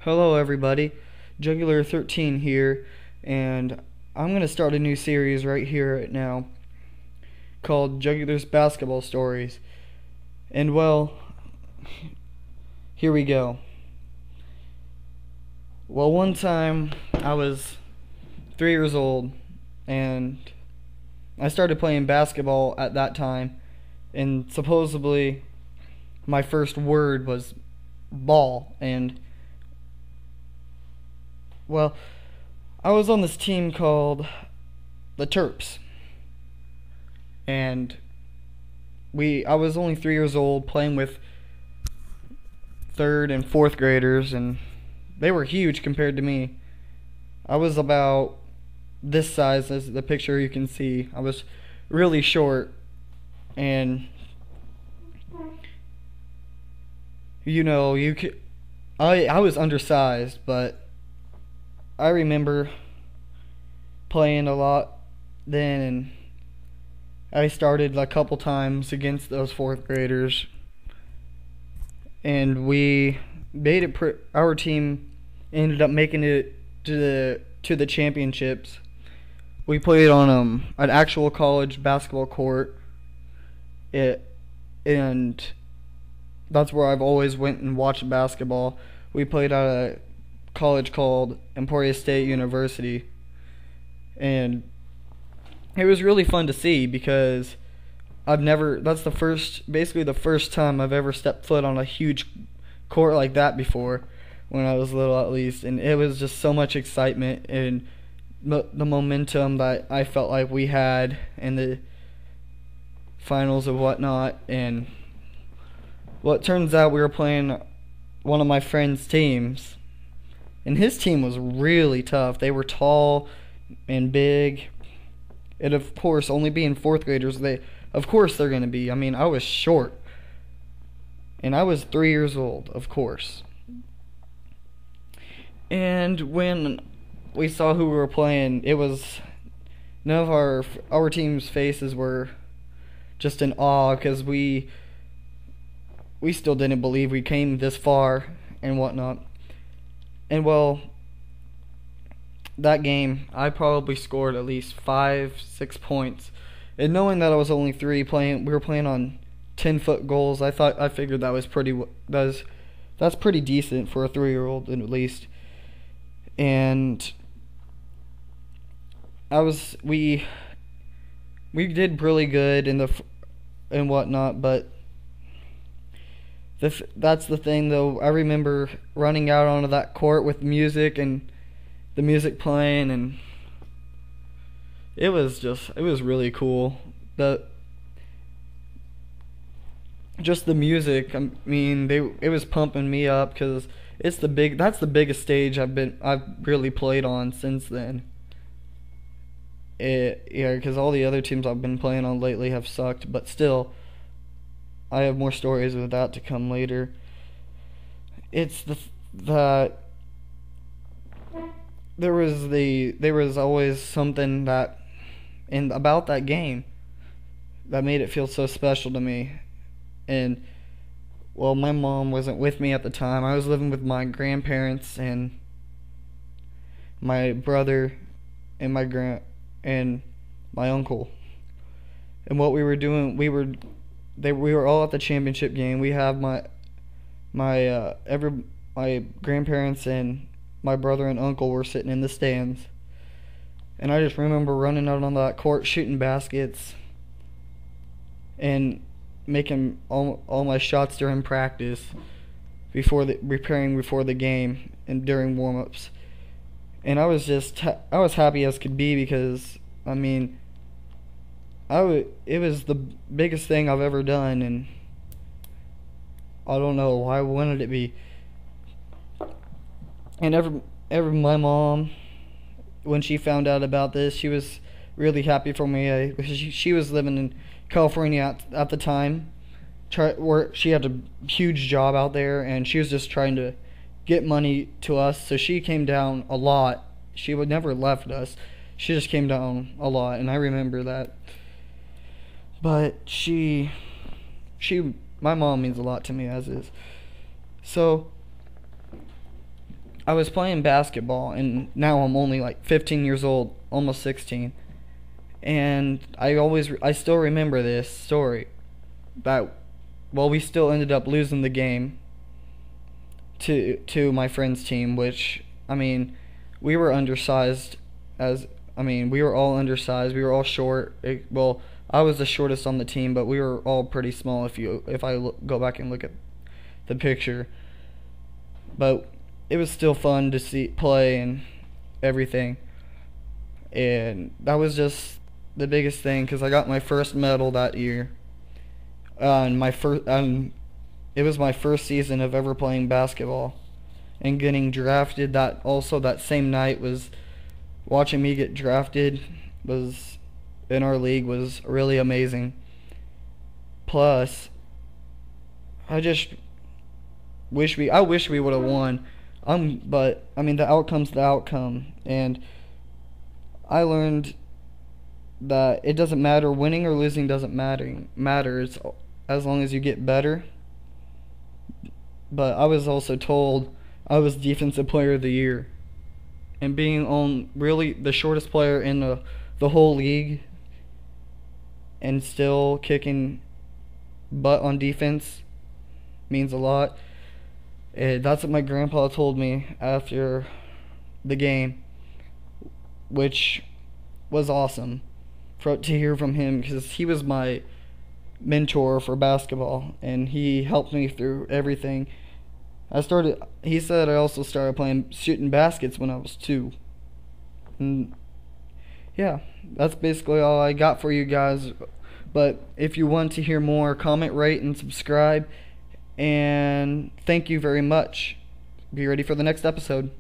Hello everybody, Juggular13 here, and I'm going to start a new series right here right now called Juggular's Basketball Stories. And well, here we go. Well, one time I was 3 years old and I started playing basketball at that time, and supposedly my first word was ball. And well, I was on this team called the Terps, and I was only 3 years old playing with third and fourth graders, and they were huge compared to me. I was about this size as the picture you can see. I was really short, and I was undersized, but I remember playing a lot then, and I started a couple times against those fourth graders, and we made it. Our team ended up making it to the championships. We played on an actual college basketball court. And that's where I've always went and watched basketball. We played at a college called Emporia State University, and it was really fun to see because that's basically the first time I've ever stepped foot on a huge court like that before, when I was little at least, and it was just so much excitement and the momentum that I felt like we had in the finals and whatnot. And well, it turns out we were playing one of my friend's teams, and his team was really tough. They were tall and big, and of course, only being fourth graders, of course they're going to be. I mean, I was short, and I was 3 years old, of course. And when we saw who we were playing, it was none of our team's faces were just in awe, because we still didn't believe we came this far and whatnot. And well, that game I probably scored at least 5-6 points. And knowing that I was only 3, we were playing on 10-foot goals, I figured that was that's pretty decent for a 3-year-old at least. And we did really good and whatnot, but that's the thing though. I remember running out onto that court with music and the music playing, and it was really cool. Just the music, I mean, it was pumping me up, because that's the biggest stage I've really played on since then. Because all the other teams I've been playing on lately have sucked, but still, I have more stories of that to come later. It's that there was always something about that game that made it feel so special to me. And well, my mom wasn't with me at the time. I was living with my grandparents and my brother and my uncle. And what we were doing, we were all at the championship game. We have my grandparents and my brother and uncle were sitting in the stands. And I just remember running out on that court, shooting baskets, and making all my shots during practice, preparing before the game and during warm-ups. And I was happy as could be, because I mean, it was the biggest thing I've ever done, and I don't know why wouldn't it be. And my mom, when she found out about this, she was really happy for me, because she was living in California at the time. She had a huge job out there, and she was just trying to get money to us, so she came down a lot. She would never left us. She just came down a lot, and I remember that. But my mom means a lot to me, as is. So I was playing basketball, and now I'm only like 15 years old, almost 16. And I still remember this story that, well, we still ended up losing the game to my friend's team, which, I mean, we were undersized we were all undersized. We were all short. Well, I was the shortest on the team, but we were all pretty small if I go back and look at the picture. But it was still fun to play and everything. And that was just the biggest thing, because I got my first medal that year. It was my first season of ever playing basketball, and getting drafted. That same night, was watching me get drafted was in our league was really amazing. Plus, I wish we would have won. But I mean, the outcome's the outcome, and I learned that it doesn't matter. Winning or losing doesn't matter. It's as long as you get better. But I was also told I was Defensive Player of the Year, and being on really the shortest player in the whole league, and still kicking butt on defense means a lot. That's what my grandpa told me after the game, which was awesome to hear from him, because he was my mentor for basketball, and he helped me through everything. He said I also started shooting baskets when I was 2. And yeah, that's basically all I got for you guys. But if you want to hear more, comment, rate, and subscribe. And thank you very much. Be ready for the next episode.